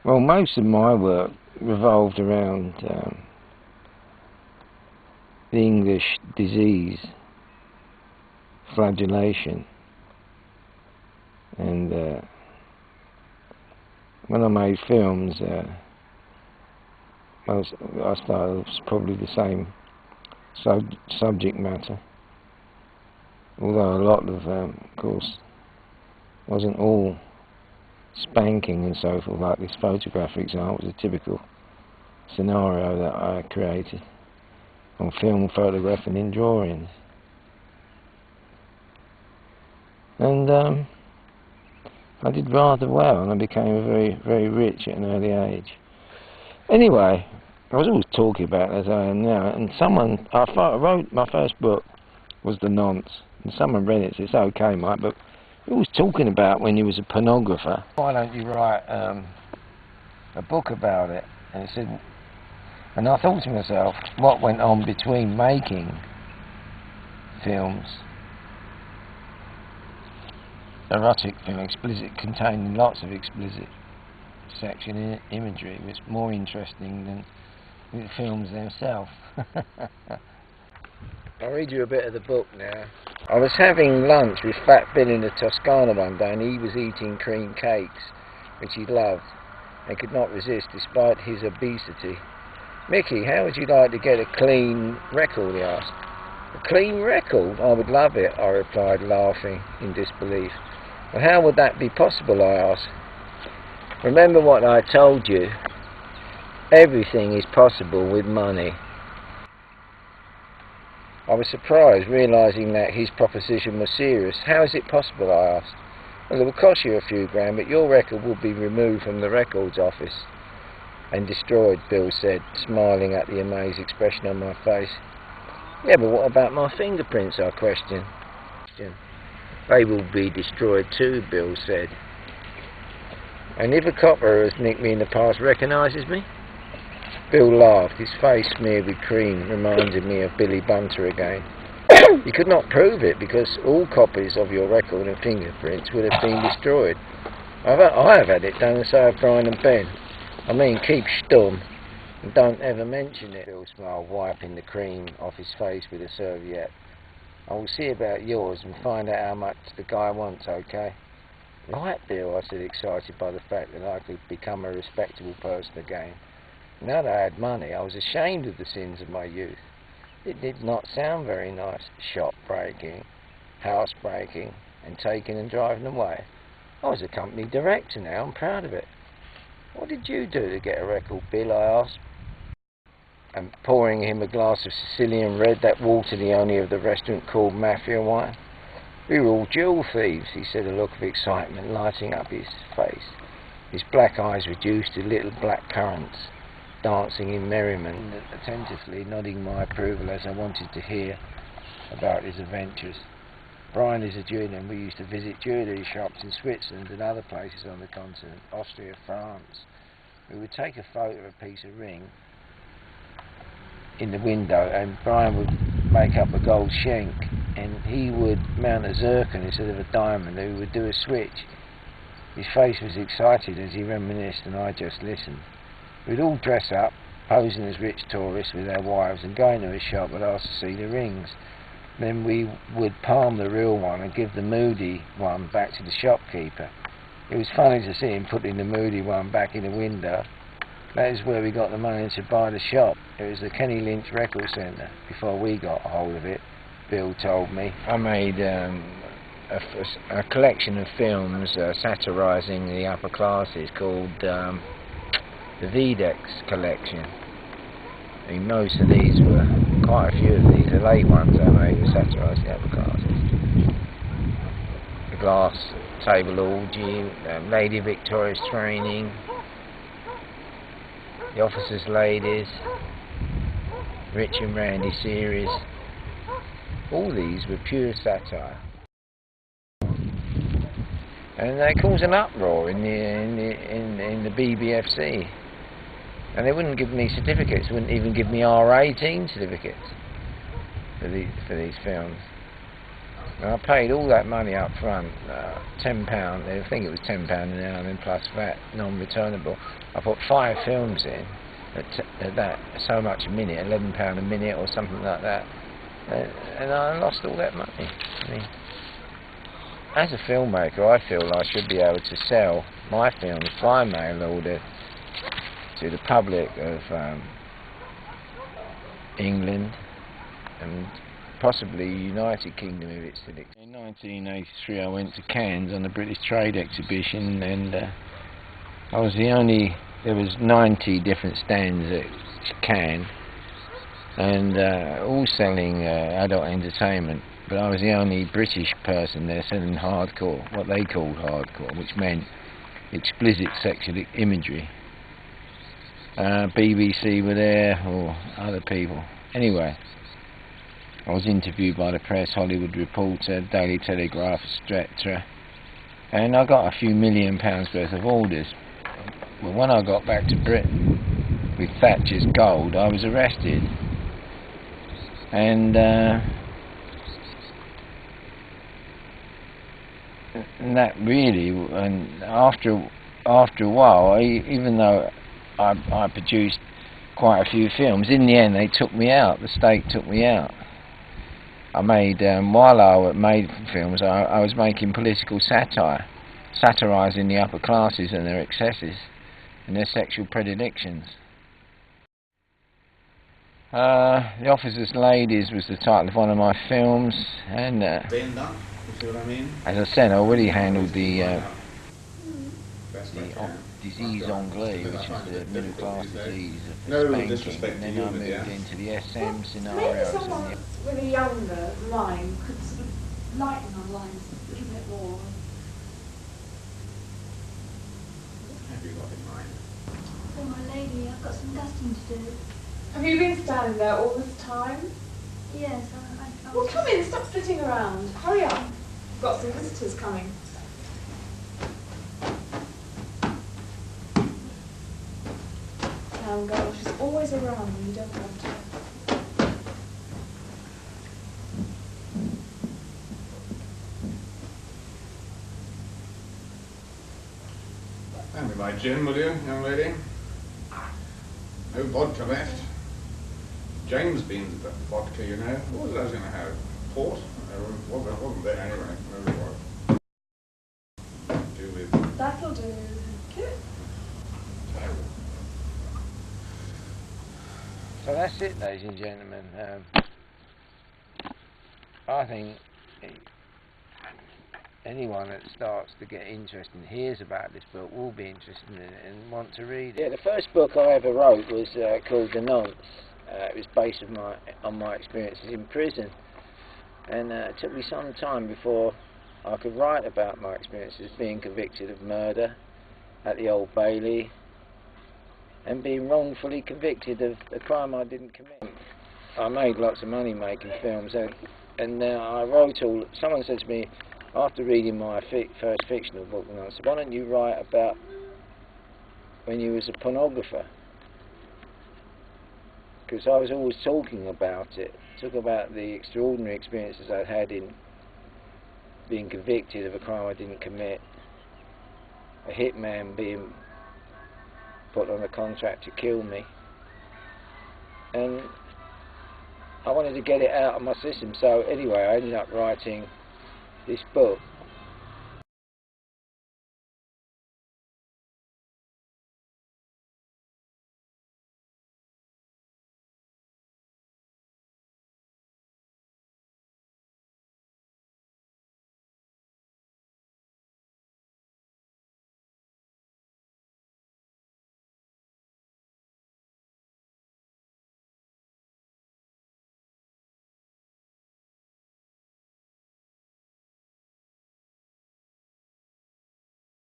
Well, most of my work revolved around the English disease, flagellation, and when I made films, I started, it was probably the same subject matter, although a lot of course, wasn't all spanking and so forth, like this photograph, for example, was a typical scenario that I created on film, photograph and in drawings. And I did rather well, and I became very, very rich at an early age. Anyway, I was always talking about it as I am now, and I wrote my first book was The Nonce, and someone read it and said, "It's okay, Mike, but he was talking about when you was a pornographer. Why don't you write a book about it?" And he said, and I thought to myself, what went on between making films, erotic film, explicit, containing lots of explicit section imagery, was more interesting than the films themselves. I'll read you a bit of the book now. I was having lunch with Fat Bill in the Toscana one day, and he was eating cream cakes, which he loved, and could not resist despite his obesity. "Mickey, how would you like to get a clean record?" he asked. "A clean record? I would love it," I replied, laughing in disbelief. "Well, how would that be possible?" I asked. "Remember what I told you. Everything is possible with money." I was surprised, realising that his proposition was serious. "How is it possible?" I asked. "Well, it will cost you a few grand, but your record will be removed from the records office and destroyed," Bill said, smiling at the amazed expression on my face. "Yeah, but what about my fingerprints?" I questioned. "They will be destroyed too," Bill said. "And if a copper who has nicked me in the past recognises me?" Bill laughed. His face smeared with cream reminded me of Billy Bunter again. "You could not prove it because all copies of your record and fingerprints would have been destroyed. I have had it done, and so have Brian and Ben. I mean, keep stum and don't ever mention it." Bill smiled, wiping the cream off his face with a serviette. "I will see about yours and find out how much the guy wants, okay?" "Right, Bill," I said, excited by the fact that I could become a respectable person again. Now that I had money, I was ashamed of the sins of my youth. It did not sound very nice, shop breaking, house breaking, and taking and driving away. I was a company director now, I'm proud of it. "What did you do to get a record, Bill?" I asked, and pouring him a glass of Sicilian red, that water the only of the restaurant called Mafia wine. "We were all jewel thieves," he said, a look of excitement lighting up his face. His black eyes reduced to little black currants, dancing in merriment, attentively nodding my approval as I wanted to hear about his adventures. "Brian is a jeweller, and we used to visit jewellery shops in Switzerland and other places on the continent, Austria, France. We would take a photo of a piece of ring in the window, and Brian would make up a gold shank, and he would mount a zircon instead of a diamond, and we would do a switch." His face was excited as he reminisced, and I just listened. "We'd all dress up, posing as rich tourists with our wives, and go into a shop and ask to see the rings. Then we would palm the real one and give the moody one back to the shopkeeper. It was funny to see him putting the moody one back in the window. That is where we got the money to buy the shop. It was the Kenny Lynch Record Centre before we got hold of it," Bill told me. I made a collection of films satirising the upper classes called the Videx collection. I mean, most of these were, quite a few of these, the late ones I made were satirising the upper classes. The Glass Table Orgy, Lady Victoria's Training, The Officer's Ladies, Rich and Randy series. All these were pure satire. And they caused an uproar in the BBFC. And they wouldn't give me certificates, wouldn't even give me R18 certificates for these films. And I paid all that money up front, £10, I think it was £10 an hour, and then plus VAT, non-returnable. I put 5 films in at that, so much a minute, £11 a minute or something like that, and I lost all that money. I mean, as a filmmaker, I feel I should be able to sell my films by mail order to the public of England and possibly United Kingdom if it's still exists. In 1983 I went to Cannes on the British Trade Exhibition, and I was the only, there was 90 different stands at Cannes, and all selling adult entertainment, but I was the only British person there selling hardcore, what they called hardcore, which meant explicit sexual imagery. BBC were there, or other people. Anyway, I was interviewed by the press, Hollywood Reporter, Daily Telegraph, etc., and I got a few £1 million worth of orders. Well, when I got back to Britain with Thatcher's gold, I was arrested, and that really, and after a while, even though I produced quite a few films, in the end they took me out. The state took me out. I made, while I made films, I was making political satire, satirising the upper classes and their excesses and their sexual predilections. The Officer's Ladies was the title of one of my films, and as I said, I already handled the disease anglais, which is the middle class disease of spanking, and then I moved into the SM scenarios. Maybe someone with a younger mind could sort of lighten our lines a little bit more. What have you got in mind? Oh, my lady, I've got some dusting to do. Have you been standing there all this time? Yes, Well, come in, stop flitting around. Hurry up. We've got some visitors coming. Girl, she's always around when you don't want her. Hand me my gin, will you, young lady? No vodka left. James Bean's vodka, you know. What was I going to have? Port? Wasn't there anyway. Whatever it was. Do with. That'll do. Thank you. So that's it, ladies and gentlemen. I think anyone that starts to get interested and hears about this book will be interested in it and want to read it. Yeah, the first book I ever wrote was called The Nonce. It was based on my experiences in prison, and it took me some time before I could write about my experiences being convicted of murder at the Old Bailey, and being wrongfully convicted of a crime I didn't commit. I made lots of money making films, and I wrote all. Someone said to me after reading my first fictional book, and I said, "Why don't you write about when you was a pornographer?" Because I was always talking about it, talking about the extraordinary experiences I'd had in being convicted of a crime I didn't commit, a hitman being put on a contract to kill me, and I wanted to get it out of my system. So anyway, I ended up writing this book,